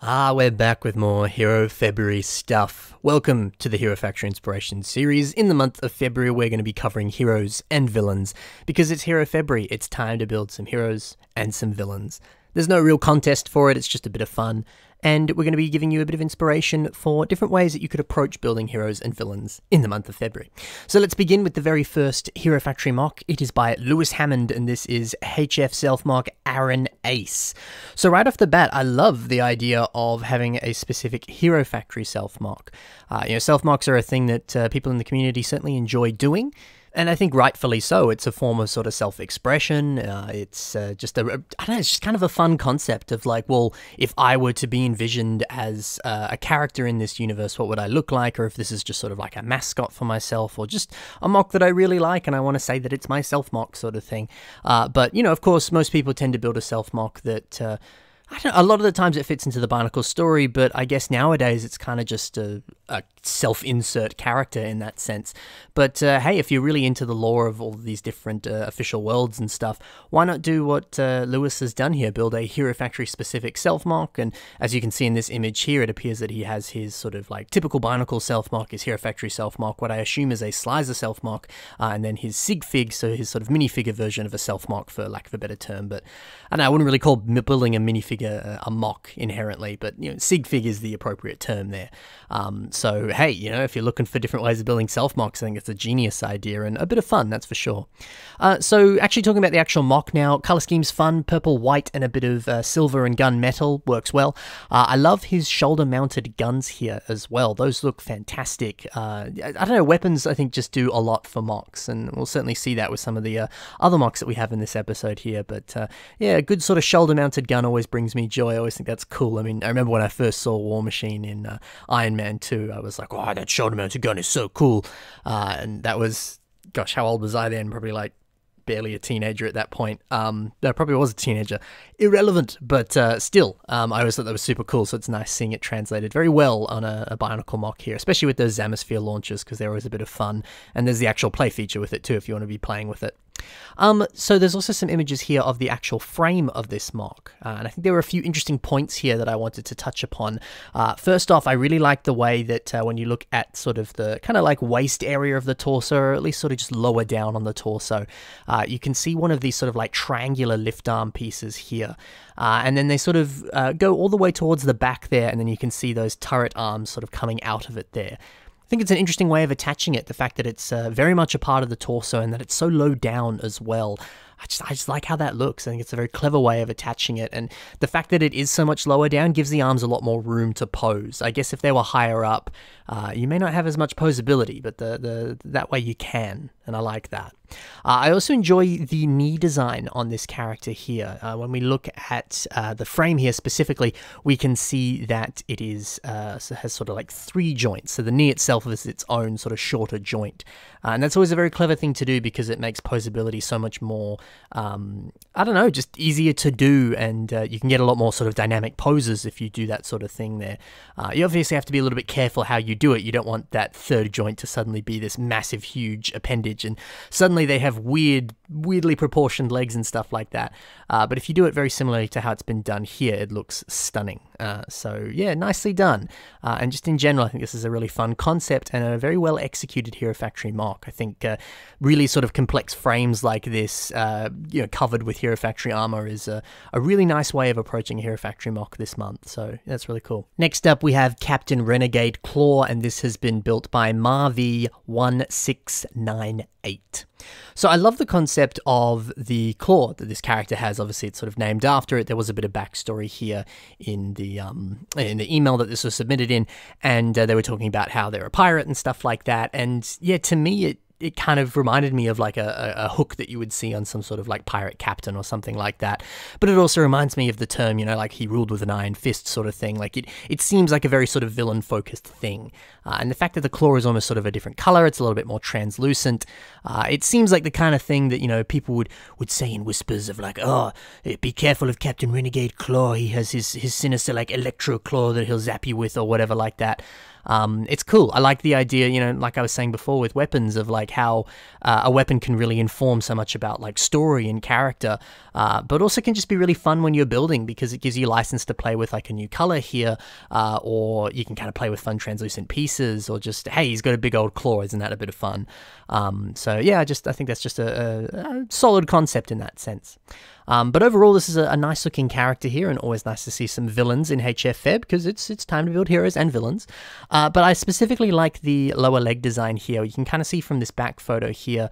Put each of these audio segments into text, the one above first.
We're back with more Hero February stuff. Welcome to the Hero Factory Inspiration series. In the month of February, we're going to be covering heroes and villains. Because it's Hero February, it's time to build some heroes and some villains. There's no real contest for it, it's just a bit of fun. And we're going to be giving you a bit of inspiration for different ways that you could approach building heroes and villains in the month of February. So let's begin with the very first Hero Factory mock. It is by Lewis Hammond, and this is HF Self-Mock Aaron Ace. So right off the bat, I love the idea of having a specific Hero Factory self-mock. Self-mocks are a thing that people in the community certainly enjoy doing. And I think rightfully so. It's a form of sort of self-expression. It's just it's just kind of a fun concept of like, well, if I were to be envisioned as a character in this universe, what would I look like? Or if this is just sort of like a mascot for myself, or just a mock that I really like and I want to say that it's my self-mock sort of thing. But, of course, most people tend to build a self-mock that... a lot of the times it fits into the Bionicle story, but I guess nowadays it's kind of just a self-insert character in that sense. But hey, if you're really into the lore of all of these different official worlds and stuff, why not do what Lewis has done here, build a Hero Factory specific self-mock? And as you can see in this image here, it appears that he has his sort of like typical Bionicle self-mock, his Hero Factory self-mock, what I assume is a Slicer self-mock, and then his Sig-Fig, so his sort of minifigure version of a self-mock, for lack of a better term. But I don't know, I wouldn't really call building a minifigure a mock inherently, but Sig-Fig is the appropriate term there. So hey, if you're looking for different ways of building self-mocks, I think it's a genius idea and a bit of fun, that's for sure. So actually talking about the actual mock now, color scheme's fun, purple, white, and a bit of silver and gunmetal works well. I love his shoulder-mounted guns here as well. Those look fantastic. I don't know, weapons I think just do a lot for mocks, and we'll certainly see that with some of the other mocks that we have in this episode here. But yeah, a good sort of shoulder-mounted gun always brings me joy. I always think that's cool. I mean, I remember when I first saw War Machine in Iron Man 2, I was like, oh, that shoulder-mounted gun is so cool. And that was, gosh, how old was I then? Probably like barely a teenager at that point. No, probably was a teenager. Irrelevant, but still, I always thought that was super cool, so it's nice seeing it translated very well on a Bionicle mock here, especially with those Zamisphere launchers, because they're always a bit of fun, and there's the actual play feature with it too, if you want to be playing with it. So there's also some images here of the actual frame of this mock, and I think there were a few interesting points here that I wanted to touch upon. First off, I really like the way that when you look at sort of the kind of like waist area of the torso, or at least sort of just lower down on the torso, you can see one of these sort of like triangular lift arm pieces here. And then they sort of go all the way towards the back there, and then you can see those turret arms sort of coming out of it there. I think it's an interesting way of attaching it, the fact that it's very much a part of the torso and that it's so low down as well. I just like how that looks. I think it's a very clever way of attaching it, and the fact that it is so much lower down gives the arms a lot more room to pose. I guess if they were higher up, you may not have as much posability, but that way you can, and I like that. I also enjoy the knee design on this character here. When we look at the frame here specifically, we can see that it is has sort of like 3 joints. So the knee itself is its own sort of shorter joint. And that's always a very clever thing to do because it makes posability so much more, I don't know, just easier to do, and you can get a lot more sort of dynamic poses if you do that sort of thing there. You obviously have to be a little bit careful how you do it. You don't want that third joint to suddenly be this massive, huge appendage, and suddenly they have weirdly proportioned legs and stuff like that. But if you do it very similarly to how it's been done here, it looks stunning. So yeah, nicely done. And just in general, I think this is a really fun concept and a very well executed Hero Factory mock. I think really sort of complex frames like this, covered with Hero Factory armor is a really nice way of approaching a Hero Factory mock this month. So that's really cool. Next up, we have Captain Renegade Claw, and this has been built by Marv1698. So I love the concept of the claw that this character has. Obviously, it's sort of named after it. There was a bit of backstory here in the email that this was submitted in, and they were talking about how they're a pirate and stuff like that. And yeah, to me, it kind of reminded me of like a hook that you would see on some sort of like pirate captain or something like that. But it also reminds me of the term, like he ruled with an iron fist sort of thing. Like it seems like a very sort of villain focused thing. And the fact that the claw is almost sort of a different color, it's a little bit more translucent. It seems like the kind of thing that, people would say in whispers of like, oh, be careful of Captain Renegade Claw. He has his sinister like electro claw that he'll zap you with or whatever like that. It's cool. I like the idea, you know, like I was saying before with weapons, of like how a weapon can really inform so much about like story and character, but also can just be really fun when you're building, because it gives you license to play with like a new color here, or you can kind of play with fun translucent pieces, or just, hey, he's got a big old claw, isn't that a bit of fun? So yeah, I think that's just a solid concept in that sense. But overall, this is a nice looking character here, and always nice to see some villains in HF Feb, because it's time to build heroes and villains. But I specifically like the lower leg design here. You can kind of see from this back photo here,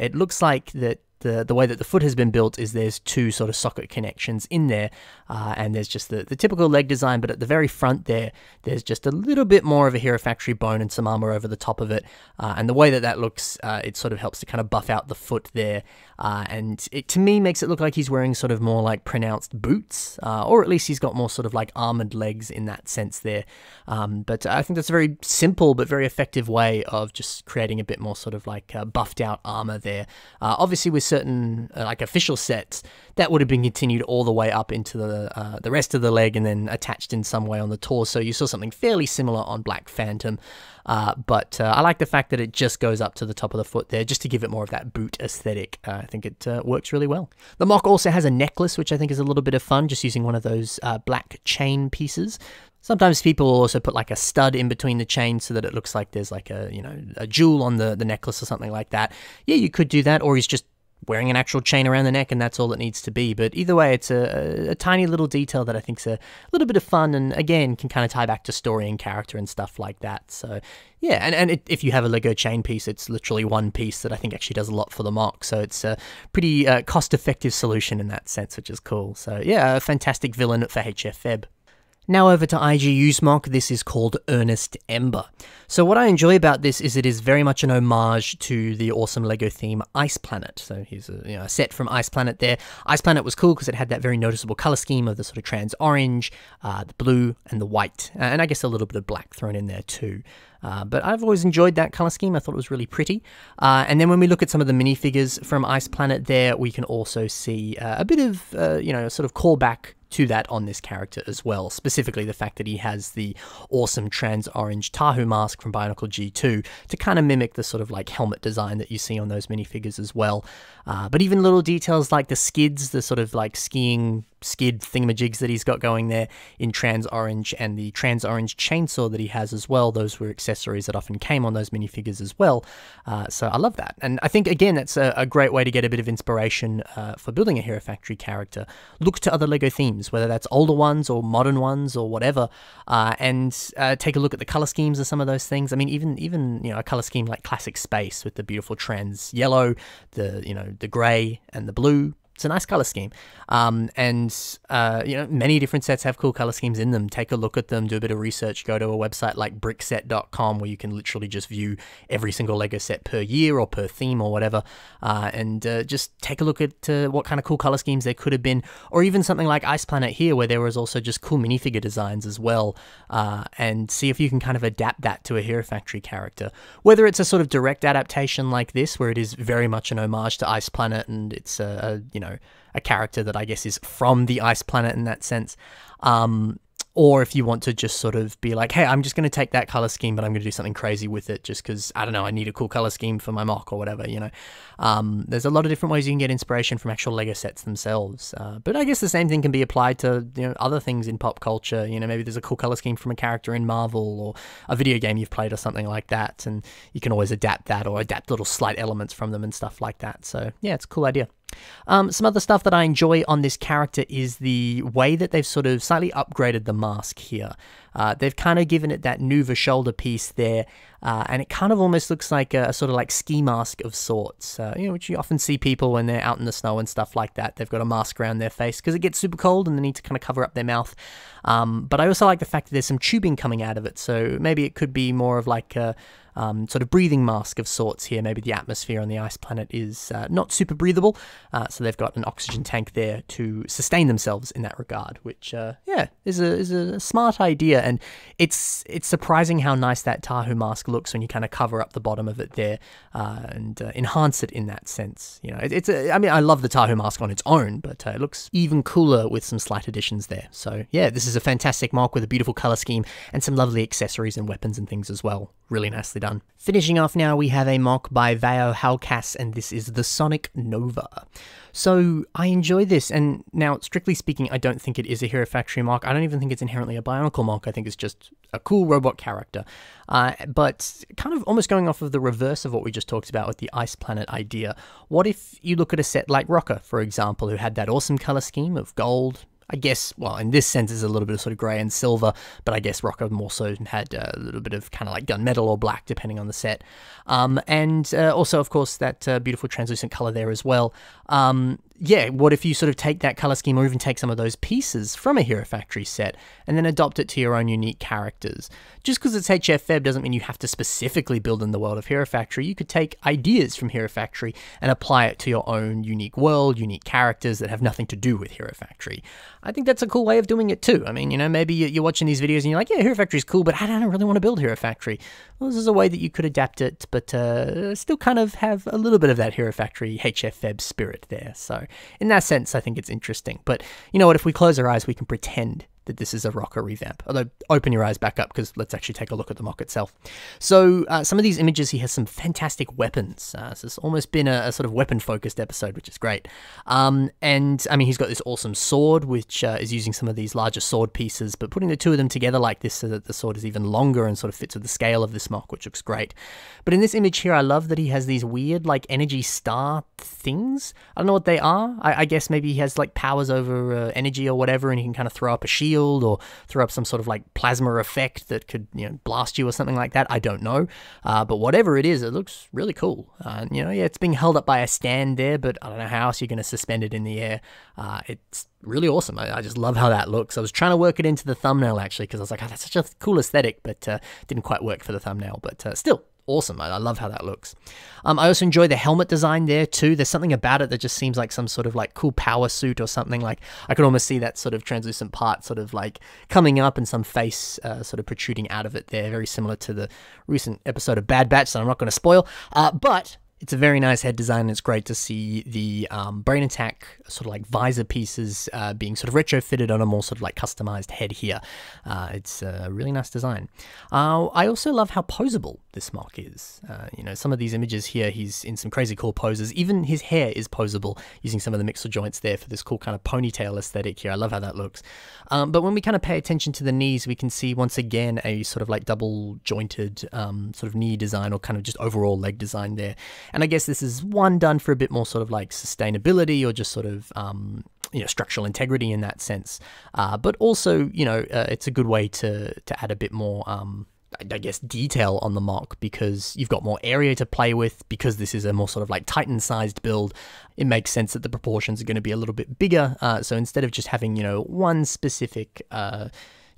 it looks like that the way that the foot has been built is there's two sort of socket connections in there, and there's just the typical leg design, but at the very front there's just a little bit more of a Hero Factory bone and some armor over the top of it, and the way that looks, it sort of helps to kind of buff out the foot there, and it to me makes it look like he's wearing sort of more like pronounced boots, or at least he's got more sort of like armored legs in that sense there. But I think that's a very simple but very effective way of just creating a bit more sort of like buffed out armor there. Obviously with certain like official sets, that would have been continued all the way up into the rest of the leg and then attached in some way on the torso. You saw something fairly similar on Black Phantom, but I like the fact that it just goes up to the top of the foot there, just to give it more of that boot aesthetic. I think it works really well. The mock also has a necklace, which I think is a little bit of fun, just using one of those black chain pieces. Sometimes people will also put like a stud in between the chains so that it looks like there's like a, you know, a jewel on the necklace or something like that. Yeah, you could do that, or he's just wearing an actual chain around the neck and that's all it needs to be. But either way, it's a tiny little detail that I think's a little bit of fun, and again can kind of tie back to story and character and stuff like that. So yeah, and if you have a Lego chain piece, it's literally one piece that I think actually does a lot for the mock, so it's a pretty cost-effective solution in that sense, which is cool. So yeah, a fantastic villain for HF Feb. Now over to IGU's mock. This is called Earnest Ember. So what I enjoy about this is it is very much an homage to the awesome LEGO theme Ice Planet. So here's a set from Ice Planet there. Ice Planet was cool because it had that very noticeable color scheme of the sort of trans orange, the blue, and the white, and I guess a little bit of black thrown in there too. But I've always enjoyed that color scheme. I thought it was really pretty. And then when we look at some of the minifigures from Ice Planet there, we can also see a bit of, sort of callback to that on this character as well. Specifically the fact that he has the awesome trans orange Tahu mask from Bionicle G2 to kind of mimic the sort of like helmet design that you see on those minifigures as well. But even little details like the skids, the sort of like skiing skid thingamajigs that he's got going there in trans orange, and the trans orange chainsaw that he has as well, those were accessories that often came on those minifigures as well. So I love that, and I think again that's a great way to get a bit of inspiration for building a Hero Factory character. Look to other LEGO themes, whether that's older ones or modern ones or whatever, and take a look at the color schemes of some of those things. I mean, even a color scheme like Classic Space with the beautiful trans yellow, the gray and the blue. It's a nice color scheme, many different sets have cool color schemes in them. Take a look at them, do a bit of research, go to a website like brickset.com where you can literally just view every single LEGO set per year or per theme or whatever, and just take a look at what kind of cool color schemes there could have been, or even something like Ice Planet here where there was also just cool minifigure designs as well, and see if you can kind of adapt that to a Hero Factory character. Whether it's a sort of direct adaptation like this, where it is very much an homage to Ice Planet and it's a character that I guess is from the Ice Planet in that sense, or if you want to just sort of be like, hey, I'm just going to take that color scheme, but I'm going to do something crazy with it just because, I don't know, I need a cool color scheme for my mock or whatever, There's a lot of different ways you can get inspiration from actual LEGO sets themselves. But I guess the same thing can be applied to, other things in pop culture. Maybe there's a cool color scheme from a character in Marvel or a video game you've played or something like that, and you can always adapt that or adapt little slight elements from them and stuff like that. So yeah, it's a cool idea. Some other stuff that I enjoy on this character is the way that they've sort of slightly upgraded the mask here. They've kind of given it that Nuva shoulder piece there, and it kind of almost looks like a sort of like ski mask of sorts, which you often see people when they're out in the snow and stuff like that. They've got a mask around their face because it gets super cold and they need to kind of cover up their mouth. But I also like the fact that there's some tubing coming out of it, so maybe it could be more of like sort of breathing mask of sorts here. Maybe the atmosphere on the ice planet is not super breathable, so they've got an oxygen tank there to sustain themselves in that regard, which is a smart idea. And it's surprising how nice that Tahu mask looks when you kind of cover up the bottom of it there and enhance it in that sense. You know, I mean, I love the Tahu mask on its own, but it looks even cooler with some slight additions there. So yeah, this is a fantastic mock with a beautiful color scheme and some lovely accessories and weapons and things as well. Really nicely done. Finishing off now, we have a mock by Vao Halkas, and this is the Sonic Nova. So I enjoy this, and now strictly speaking, I don't think it is a Hero Factory mock. I don't even think it's inherently a Bionicle mock. I think it's just a cool robot character. But kind of almost going off of the reverse of what we just talked about with the Ice Planet idea, what if you look at a set like Rocker, for example, who had that awesome color scheme of gold, I guess, well, in this sense, it's a little bit of sort of grey and silver, but I guess Rocker more so had a little bit of kind of like gunmetal or black, depending on the set. And also, of course, that beautiful translucent colour there as well. Yeah, what if you sort of take that color scheme or even take some of those pieces from a Hero Factory set and then adopt it to your own unique characters? Just because it's HFFeb doesn't mean you have to specifically build in the world of Hero Factory. You could take ideas from Hero Factory and apply it to your own unique world, unique characters that have nothing to do with Hero Factory. I think that's a cool way of doing it too. I mean, you know, maybe you're watching these videos and you're like, yeah, Hero Factory is cool, but I don't really want to build Hero Factory. Well, this is a way that you could adapt it, but still kind of have a little bit of that Hero Factory HFFeb spirit there. So in that sense, I think it's interesting. But you know what, if we close our eyes, we can pretend that this is a Rocker revamp. Although, open your eyes back up, because let's actually take a look at the mock itself. So, some of these images, he has some fantastic weapons. So it's almost been a sort of weapon-focused episode, which is great. And, I mean, he's got this awesome sword, which is using some of these larger sword pieces, but putting the two of them together like this so that the sword is even longer and sort of fits with the scale of this mock, which looks great. But in this image here, I love that he has these weird, like, energy star things. I don't know what they are. I guess maybe he has, like, powers over energy or whatever, and he can kind of throw up a shield or throw up some sort of like plasma effect that could, you know, blast you or something like that. I don't know. But whatever it is, it looks really cool. You know, yeah, it's being held up by a stand there, but I don't know how else you're going to suspend it in the air. It's really awesome. I just love how that looks. I was trying to work it into the thumbnail actually, because I was like, oh, that's such a cool aesthetic, but didn't quite work for the thumbnail, but still. Awesome. I love how that looks. I also enjoy the helmet design there too. There's something about it that just seems like some sort of like cool power suit or something. Like I could almost see that sort of translucent part sort of like coming up and some face sort of protruding out of it there. Very similar to the recent episode of Bad Batch that I'm not going to spoil. But it's a very nice head design, and it's great to see the Brain Attack sort of like visor pieces being sort of retrofitted on a more sort of like customized head here. It's a really nice design. I also love how posable this mock is. You know, some of these images here, he's in some crazy cool poses. Even his hair is posable, using some of the mixer joints there for this cool kind of ponytail aesthetic here. I love how that looks. But when we kind of pay attention to the knees, we can see once again a sort of like double jointed sort of knee design, or kind of just overall leg design there. And I guess this is one done for a bit more sort of like sustainability, or just sort of, you know, structural integrity in that sense. But also, you know, it's a good way to add a bit more, I guess, detail on the mock, because you've got more area to play with. Because this is a more sort of like Titan-sized build, it makes sense that the proportions are going to be a little bit bigger. So instead of just having, you know, one specific,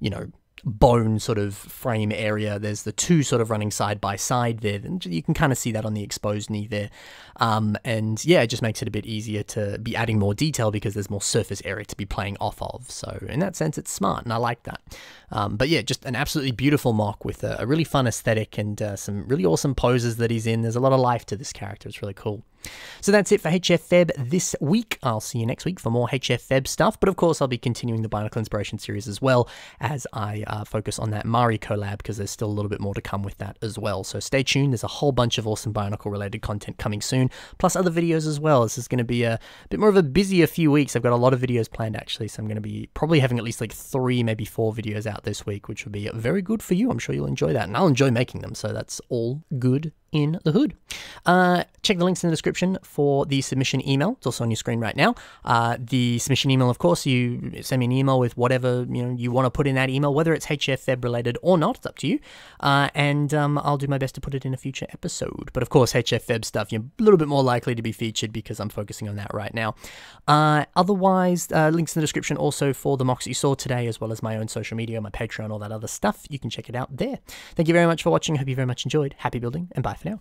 you know, bone sort of frame area, there's the two sort of running side by side there. And you can kind of see that on the exposed knee there. And yeah, it just makes it a bit easier to be adding more detail, because there's more surface area to be playing off of. So in that sense, it's smart, and I like that. But yeah, just an absolutely beautiful mock with a really fun aesthetic and some really awesome poses that he's in. There's a lot of life to this character. It's really cool. So that's it for HFFeb this week. I'll see you next week for more HFFeb stuff, but of course I'll be continuing the Bionicle Inspiration series as well, as I focus on that Mari collab, because there's still a little bit more to come with that as well. So stay tuned. There's a whole bunch of awesome Bionicle related content coming soon, plus other videos as well. This is going to be a bit more of a busier few weeks. I've got a lot of videos planned actually, so I'm going to be probably having at least like 3, maybe 4 videos out this week, which will be very good for you. I'm sure you'll enjoy that, and I'll enjoy making them, so that's all good in the hood. Check the links in the description for the submission email. It's also on your screen right now. The submission email, of course, you send me an email with whatever you want to put in that email, whether it's HFFeb related or not. It's up to you. And I'll do my best to put it in a future episode. But of course, HFFeb stuff, you're a little bit more likely to be featured because I'm focusing on that right now. Otherwise, links in the description also for the mocks you saw today, as well as my own social media, my Patreon, all that other stuff. You can check it out there. Thank you very much for watching. I hope you very much enjoyed. Happy building, and bye for now.